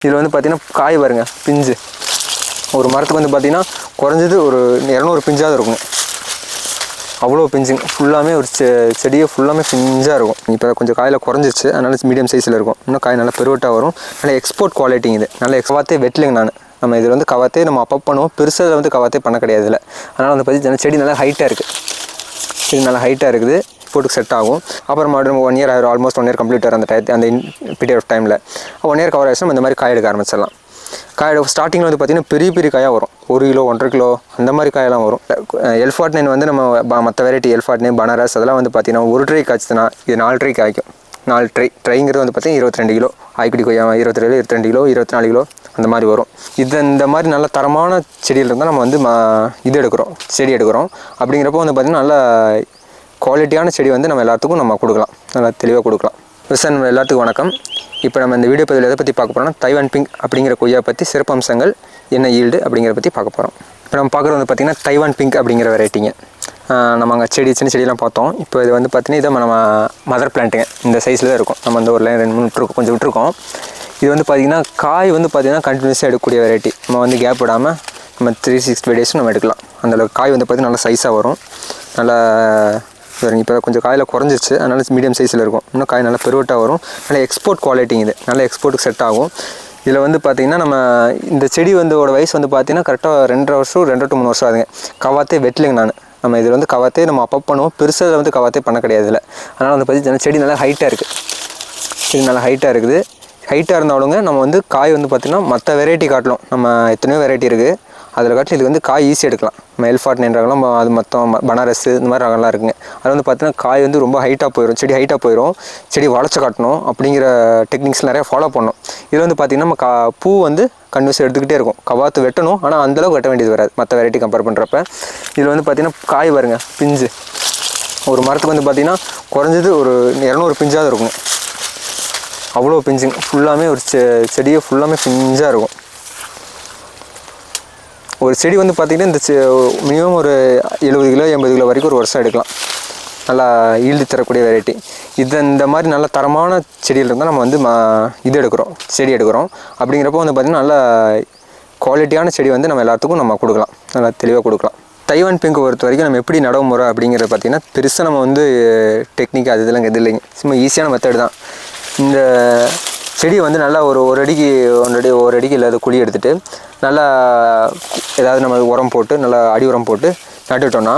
இதில் வந்து பார்த்திங்கன்னா காய் பாருங்க பிஞ்சு ஒரு மரத்துக்கு வந்து பார்த்திங்கன்னா குறைஞ்சது ஒரு 200 பிஞ்சாவது இருக்குங்க. அவ்வளோ பிஞ்சுங்க. ஃபுல்லாமே ஒரு செடியை ஃபுல்லாமே பிஞ்சாக இருக்கும். இப்போ கொஞ்சம் காயில் குறைஞ்சிச்சு, அதனால் மீடியம் சைஸில் இருக்கும். இன்னும் காய் நல்லா பெருவட்டாக வரும். நல்லா எக்ஸ்போர்ட் குவாலிட்டிங்க இது. நல்லா கவாத்தே வெட்டலைங்க நான். நம்ம இதில் வந்து கவாத்தே நம்ம அப்பப் பண்ணுவோம். பெருசாக வந்து கவாத்தே பண்ண கிடையாது இதில். அதனால் வந்து பார்த்திங்கன்னா செடி நல்லா ஹைட்டாக இருக்குது. செடி நல்லா ஹைட்டாக இருக்குது. போட்டுக்கு செட் ஆகும். அப்புறம் மறுபடியும் 1 இயர் ஆகிடும். ஆல்மோஸ்ட் 1 இயர் கம்ப்ளீட் ஆகிற அந்த பீரியட் ஆஃப் டைமில் 1 இயர் கவர் ஆகிடுச்சுன்னா இந்த மாதிரி காய் எடுக்க ஆரம்பிச்சிடலாம். காய் ஸ்டார்டிங்கில் வந்து பார்த்திங்கன்னா பெரிய பெரிய காயாக வரும். 1 கிலோ 1.5 கிலோ அந்த மாதிரி காயெல்லாம் வரும். L49 வந்து நம்ம மற்ற வெரைட்டி L49 பனாரஸ் அதெல்லாம் வந்து பார்த்திங்கன்னா ஒரு ட்ரை காய்ச்சுதுன்னா இது 4 ட்ரை காய்க்கும். 4 ட்ரைங்கிறது வந்து பார்த்திங்கன்னா 22 கிலோ. ஆய்க்குடி கொய்யா 22 கிலோ 24 கிலோ அந்த மாதிரி வரும். இந்த மாதிரி நல்ல தரமான செடியில் இருந்தால் நம்ம வந்து இது எடுக்கிறோம், செடி எடுக்கிறோம். அப்படிங்கிறப்போ வந்து பார்த்திங்கன்னா நல்ல குவாலிட்டியான செடி வந்து நம்ம எல்லாத்துக்கும் நம்ம கொடுக்கலாம், நல்லா தெளிவாக கொடுக்கலாம். விவசாயம் எல்லாத்துக்கும் வணக்கம். இப்போ நம்ம இந்த வீடியோ பதிவில் எதை பற்றி பார்க்க போகிறோம்னா தைவான் பிங்க் அப்படிங்கிற கொய்யா பற்றி சிறப்பம்சங்கள் என்ன ஈல்டு அப்படிங்கிற பற்றி பார்க்க போகிறோம். இப்போ நம்ம பார்க்குறது வந்து பார்த்திங்கன்னா தைவான் பிங்க் அப்படிங்கிற வெரைட்டிங்க. நம்ம அங்கே சின்ன செடியெல்லாம் பார்த்தோம். இப்போ இது வந்து பார்த்திங்கன்னா இதை நம்ம மதர் பிளான்ட்டுங்க. இந்த சைஸில் தான் இருக்கும். நம்ம அந்த ஒரு லைன் 2 3 கொஞ்சம் விட்டுருக்கோம். இது வந்து பார்த்திங்கன்னா காய் வந்து பார்த்திங்கன்னா கண்டினியூஸாக எடுக்கக்கூடிய வெரைட்டி. நம்ம வந்து கேப் விடாமல் நம்ம 365 டேஸும் நம்ம எடுக்கலாம். அந்தளவுக்கு காய் வந்து பார்த்திங்கன்னா நல்லா சைஸாக வரும். நல்லா இப்போ கொஞ்சம் காயில் குறைஞ்சிச்சு, அதனால் மீடியம் சைஸில் இருக்கும். இன்னும் காய் நல்லா பெருவட்டாக வரும். நல்லா எக்ஸ்போர்ட் குவாலிட்டிங்க இது. நல்லா எக்ஸ்போர்ட்டுக்கு செட் ஆகும். இதில் வந்து பார்த்திங்கன்னா நம்ம இந்த செடி வந்து வயசு வந்து பார்த்திங்கன்னா கரெக்டாக 2.5 வருஷம் 2 to 3 வருஷம் ஆகுதுங்க. கவாத்தே வெட்டலைங்க நான். நம்ம இதில் வந்து கவாத்தே நம்ம அப்பப் பண்ணுவோம். பெருசாக வந்து கவாத்தே பண்ண கிடையாது இதில். அதனால் வந்து பார்த்திங்கன்னா செடி நல்லா ஹைட்டாக இருக்குது. செடி நல்லா ஹைட்டாக இருக்குது. ஹைட்டாக இருந்தாலுங்க நம்ம வந்து காய் வந்து பார்த்திங்கன்னா மற்ற வெரைட்டி காட்டிலும் நம்ம எத்தனையோ வெரைட்டி இருக்குது. அதில் காட்டிலும் இது வந்து காய் ஈஸியாக எடுக்கலாம். நம்ம L49 ரகம்லாம் அது மொத்தம் பனாரஸ் இந்த மாதிரி ரகம்லாம் இருக்குங்க. அதில் வந்து பார்த்திங்கன்னா காய் வந்து ரொம்ப ஹைட்டாக போயிடும். செடி ஹைட்டாக போயிடும். செடி வளைச்சி காட்டணும் அப்படிங்கிற டெக்னிக்ஸ் நிறையா ஃபாலோ பண்ணணும். இதில் வந்து பார்த்திங்கன்னா நம்ம பூ வந்து கன்வியூஸ் எடுத்துக்கிட்டே இருக்கும். கவாத்து வெட்டணும், ஆனால் அந்தளவுக்கு வெட்ட வேண்டியது வராது மற்ற வெரைட்டி கம்பேர் பண்ணுறப்ப. இதில் வந்து பார்த்திங்கன்னா காய் பாருங்க பிஞ்சு ஒரு மரத்துக்கு வந்து பார்த்திங்கன்னா குறைஞ்சது ஒரு 200 பிஞ்சாவது இருக்குங்க. அவ்வளோ பிஞ்சுங்க. ஃபுல்லாமே ஒரு செடியை ஃபுல்லாமே பிஞ்சாக இருக்கும். ஒரு செடி வந்து பார்த்திங்கன்னா இந்த மினிமம் ஒரு 70 கிலோ 80 கிலோ வரைக்கும் ஒரு வருஷம் எடுக்கலாம். நல்லா ஈல்டு தரக்கூடிய வெரைட்டி. இந்த மாதிரி நல்ல தரமான செடியில் இருந்தால் நம்ம வந்து இது எடுக்கிறோம், செடி எடுக்கிறோம். அப்படிங்கிறப்போ வந்து பார்த்திங்கன்னா நல்ல குவாலிட்டியான செடி வந்து நம்ம எல்லாத்துக்கும் நம்ம கொடுக்கலாம், நல்லா தெளிவாக கொடுக்கலாம். தைவான் பிங்க் பொறுத்த வரைக்கும் நம்ம எப்படி நடவுமுறை அப்படிங்கிறத பார்த்திங்கன்னா பெருசாக நம்ம வந்து டெக்னிக் அது இதெல்லாம் எது இல்லைங்க. சும்மா ஈஸியான மெத்தட் தான். இந்த செடியை வந்து நல்லா ஒரு அடிக்கு 1 அடிக்கு இல்லாத குழி எடுத்துகிட்டு நல்லா ஏதாவது நம்ம உரம் போட்டு நல்லா அடி உரம் போட்டு நட்டுட்டோன்னா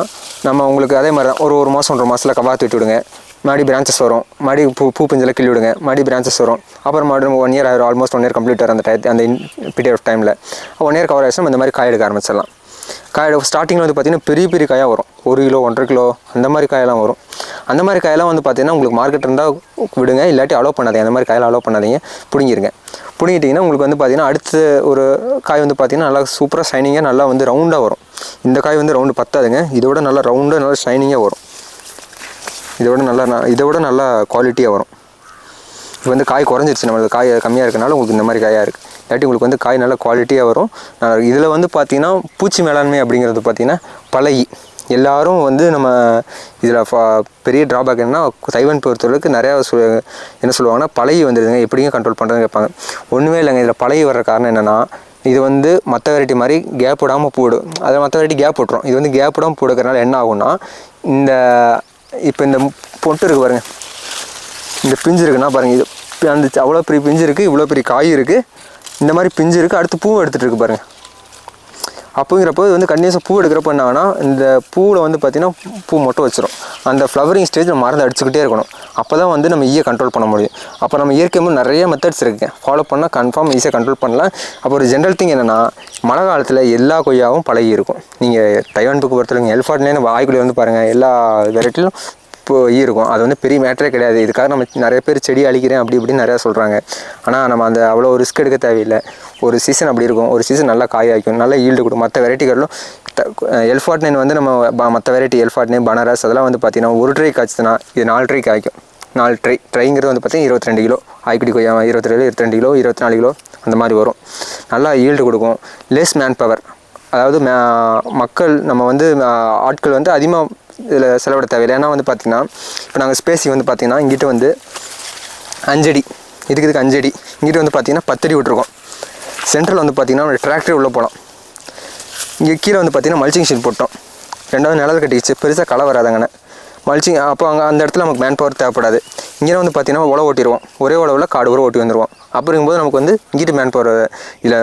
நம்ம உங்களுக்கு அதே மாதிரி தான் ஒரு மாதம் 1.5 மாதத்தில் கவாத்து விட்டு விடுங்க. மறுபடி பிரான்ச்சஸ் வரும். மறுபடி பூ பிஞ்செல்லாம் கிள்ளி விடுங்க. மறுபடி பிரான்ச்சஸ் வரும். அப்புறம் மறுபடியும் 1 இயர் ஆகிடும். ஆல்மோஸ்ட் 1 இயர் கம்ப்ளீட் ஆகிற அந்த பீரியட் ஆஃப் டைமில் 1 இயர் கவர் ஆகிடுச்சுன்னா இந்த மாதிரி காய் எடுக்க ஆரம்பிச்சிடலாம். காய் ஸ்டார்டிங்கில் வந்து பார்த்திங்கன்னா பெரிய பெரிய காயாக வரும். 1 கிலோ 1.5 கிலோ அந்த மாதிரி காயெல்லாம் வரும். அந்த மாதிரி காயெல்லாம் வந்து பார்த்திங்கன்னா உங்களுக்கு மார்க்கெட் இருந்தால் விடுங்க, இல்லாட்டி அலோவ் பண்ணாதீங்க. அந்த மாதிரி காயெல்லாம் அலோவ் பண்ணாதீங்க. பிடுங்கிருங்க. பிடுங்கிட்டிங்கன்னா உங்களுக்கு வந்து பார்த்திங்கன்னா அடுத்த ஒரு காய் வந்து பார்த்திங்கன்னா நல்லா சூப்பராக ஷைனிங்காக நல்லா வந்து ரவுண்டாக வரும். இந்த காய் வந்து ரவுண்டு பத்தாதுங்க. இதோட நல்லா ரவுண்டாக நல்லா ஷைனிங்காக வரும். இதோட நல்லா குவாலிட்டியாக வரும். இப்போ வந்து காய் குறைஞ்சிருச்சு, நம்மளுக்கு காய் கம்மியாக இருக்கனால உங்களுக்கு இந்த மாதிரி காயாக இருக்குது. இல்லாட்டி உங்களுக்கு வந்து காய் நல்லா குவாலிட்டியாக வரும். இதில் வந்து பார்த்திங்கன்னா பூச்சி மேலாண்மை அப்படிங்கிறது பார்த்திங்கன்னா பழகி எல்லோரும் வந்து நம்ம இதில் பெரிய ட்ராபேக் என்னன்னா தைவான் பொறுத்தளவுக்கு நிறையா என்ன சொல்லுவாங்கன்னா பழகி வந்துடுதுங்க, எப்படிங்க கண்ட்ரோல் பண்ணுறதுன்னு கேட்பாங்க. ஒன்றுமே இல்லைங்க. இதில் பழகி வர்ற காரணம் என்னென்னா இது வந்து மற்ற வெரைட்டி மாதிரி கேப் விடாமல் பூடும். அதில் மற்ற வெரைட்டி கேப் விட்டுரும். இது வந்து கேப் விடாமல் பூடுக்கிறனால என்ன ஆகும்னா இப்போ இந்த பொட்டு இருக்குது பாருங்கள், இந்த பிஞ்சு இருக்குன்னா பாருங்கள், இது அந்த அவ்வளோ பெரிய பிஞ்சு இருக்குது, இவ்வளோ பெரிய காய் இருக்குது, இந்த மாதிரி பிஞ்சு இருக்குது, அடுத்து பூவும் எடுத்துகிட்டு இருக்குது பாருங்கள். அப்படிங்கிறப்போ இது வந்து கண்டினியூஸாக பூ எடுக்கிறப்ப என்ன ஆகுனா இந்த பூவில் வந்து பார்த்திங்கன்னா பூ மொட்டை வச்சிடும். அந்த ஃப்ளவரிங் ஸ்டேஜ் நம்ம மருந்து அடிச்சுக்கிட்டே இருக்கணும். அப்போ தான் வந்து நம்ம ஈஸியாக கண்ட்ரோல் பண்ண முடியும். அப்போ நம்ம இயற்கை நிறைய மெத்தட்ஸ் இருக்குங்க, ஃபாலோ பண்ணால் கன்ஃபார்ம் ஈஸியாக கண்ட்ரோல் பண்ணலாம். அப்போ ஒரு ஜென்ரல் திங் என்னென்னா மழை காலத்தில் எல்லா கொய்யாவும் பழகி இருக்கும். நீங்கள் தைவான் பிங்க் பொறுத்தவரைக்கும் L49 ஆய்க்குடி வந்து பாருங்கள், எல்லா வெரைட்டிலும் இப்போ இருக்கும். அது வந்து பெரிய மேட்டரே கிடையாது. இதுக்காக நம்ம நிறைய பேர் செடி அழிக்கிறேன் அப்படி இப்படின்னு நிறையா சொல்கிறாங்க. ஆனால் நம்ம அந்த அவ்வளோ ரிஸ்க் எடுக்க தேவையில்லை. ஒரு சீசன் அப்படி இருக்கும், ஒரு சீசன் நல்லா காய் ஆகிக்கும், நல்லா ஈல்டு கொடுக்கும். மற்ற வெரைட்டிகளும் L49 வந்து நம்ம மற்ற வெரைட்டி L49 பனாரஸ் அதெல்லாம் வந்து பார்த்திங்கன்னா ஒரு ட்ரை காய்ச்சுதுன்னா இது 4 ட்ரை காய்க்கும். 4 ட்ரைங்கிறது வந்து பார்த்திங்கன்னா 22 கிலோ. ஆய்க்குடி கொய்யா 22 கிலோ 24 கிலோ அந்த மாதிரி வரும். நல்லா ஈல்டு கொடுக்கும். லெஸ் மேன் பவர், அதாவது மக்கள் நம்ம வந்து ஆட்கள் வந்து அதிகமாக இதில் செலவிட தேவையில்லை. ஏன்னா வந்து பார்த்திங்கன்னா இப்போ நாங்கள் ஸ்பேஸிங் வந்து பார்த்திங்கன்னா இங்கிட்ட வந்து 5 அடி, இதுக்கு 5 அடி, இங்கிட்ட வந்து பார்த்திங்கன்னா 10 அடி விட்டுருக்கோம். சென்டரில் வந்து பார்த்திங்கன்னா ஒரு டிராக்டர் உள்ளே போகலாம். இங்கே கீழே வந்து பார்த்திங்கன்னா மல்ச்சிங் ஷீட் போட்டோம். ரெண்டாவது நிழல் கட்டிச்சு, பெருசாக களை வராதாங்கண்ணே. மல்ச்சிங் அப்போ அங்கே அந்த இடத்துல நமக்கு மேன் பவர் தேவைப்படாது. இங்கே வந்து பார்த்திங்கன்னா உழவு ஓட்டிடுவோம், ஒரே உழவில் காடு உரம் ஓட்டி வந்துடுவோம். அப்படிங்கும்போது நமக்கு வந்து இங்கிட்டு மேன் பவர் இதில்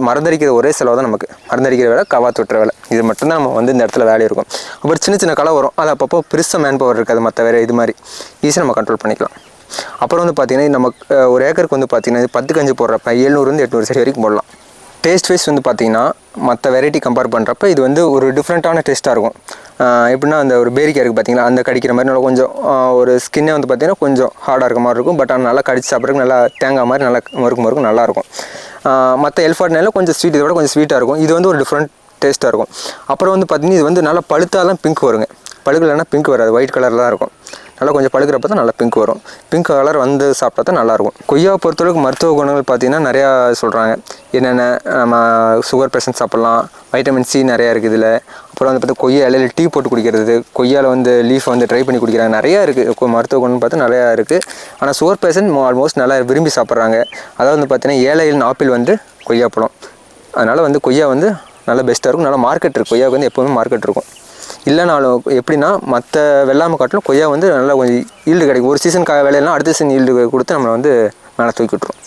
மருந்தடிக்கிற ஒரே செலவு தான் நமக்கு. மருந்தடிக்கிற வேலை, கவாத்து விட்டுற வேலை, இது மட்டும்தான் நம்ம வந்து இந்த இடத்துல வேலை இருக்கும். அப்புறம் சின்ன சின்ன களை வரும், அது அப்பப்போ பெருசாக மேன் பவர் இருக்காது. மற்ற வேறு இது மாதிரி ஈஸியாக நம்ம கண்ட்ரோல் பண்ணிக்கலாம். அப்புறம் வந்து பார்த்திங்கன்னா நமக்கு ஒரு ஏக்கருக்கு வந்து பார்த்திங்கன்னா 10 கஞ்சி போடுறப்ப 700 800 செடி வரைக்கும் போடலாம். டேஸ்ட் வைஸ் வந்து பார்த்திங்கன்னா மற்ற வெரைட்டி கம்பேர் பண்ணுறப்ப இது வந்து ஒரு டிஃப்ரெண்ட்டான டேஸ்ட்டாக இருக்கும். எப்படின்னா அந்த ஒரு பேரிக்காய் இருக்குது பார்த்திங்கன்னா, அந்த கடிக்கிற மாதிரி நல்லா கொஞ்சம் ஒரு ஸ்கின்னே வந்து பார்த்திங்கன்னா கொஞ்சம் ஹார்டாக இருக்க மாதிரி இருக்கும். பட் ஆனால் நல்லா கடிச்சு சாப்பிட்றதுக்கு நல்லா தேங்காய் மாதிரி நல்லா மறுக்கும் நல்லாயிருக்கும். மற்ற எல்ஃபார்ட்னால கொஞ்சம் ஸ்வீட், இதை விட கொஞ்சம் ஸ்வீட்டாக இருக்கும். இது வந்து ஒரு டிஃப்ரெண்ட் டேஸ்ட்டாக இருக்கும். அப்புறம் வந்து பார்த்திங்கன்னா இது வந்து நல்லா பழுத்தாலும் பிங்க் வருங்க, பழுக்கலைன்னா பிங்க் வராது, ஒயிட் கலரில் தான் இருக்கும். நல்லா கொஞ்சம் பழுக்கிறப்ப தான் நல்லா பிங்க் வரும். பிங்க் கலர் வந்து சாப்பிட்டா தான் நல்லாயிருக்கும். கொய்யாவை பொறுத்தளவுக்கு மருத்துவ குணங்கள் பார்த்திங்கன்னா நிறையா சொல்கிறாங்க. என்னென்ன நம்ம சுகர் பேஷண்ட் சாப்பிட்லாம், வைட்டமின் சி நிறையா இருக்குது இதில். அப்புறம் வந்து பார்த்தா கொய்யா இலையில் டீ போட்டு குடிக்கிறது, கொய்யாவில் வந்து லீஃப் வந்து ட்ரை பண்ணி குடிக்கிறாங்க, நிறையா இருக்குது. மருத்துவ குணம்னு பார்த்தா நிறையா இருக்குது. ஆனால் சுகர் பேஷண்ட் ஆல்மோஸ்ட் நல்லா விரும்பி சாப்பிட்றாங்க. அதாவது வந்து பார்த்திங்கன்னா ஏழையின் ஆப்பிள் வந்து கொய்யாப்பழம். அதனால் வந்து கொய்யா வந்து நல்லா பெஸ்ட்டாக இருக்கும். நல்லா மார்க்கெட் இருக்குது, கொய்யாவுக்கு வந்து எப்போவுமே மார்க்கெட் இருக்கும். இல்லைனாலும் எப்படின்னா மற்ற வெள்ளாமை காட்டிலும் கொய்யா வந்து நல்லா கொஞ்சம் ஈல்டு கிடைக்கும். ஒரு சீசன் விளையலாம், அடுத்த சீசன் ஈல்டு கொடுத்து நம்மளை வந்து மேலே தூக்கி விட்டுரும்.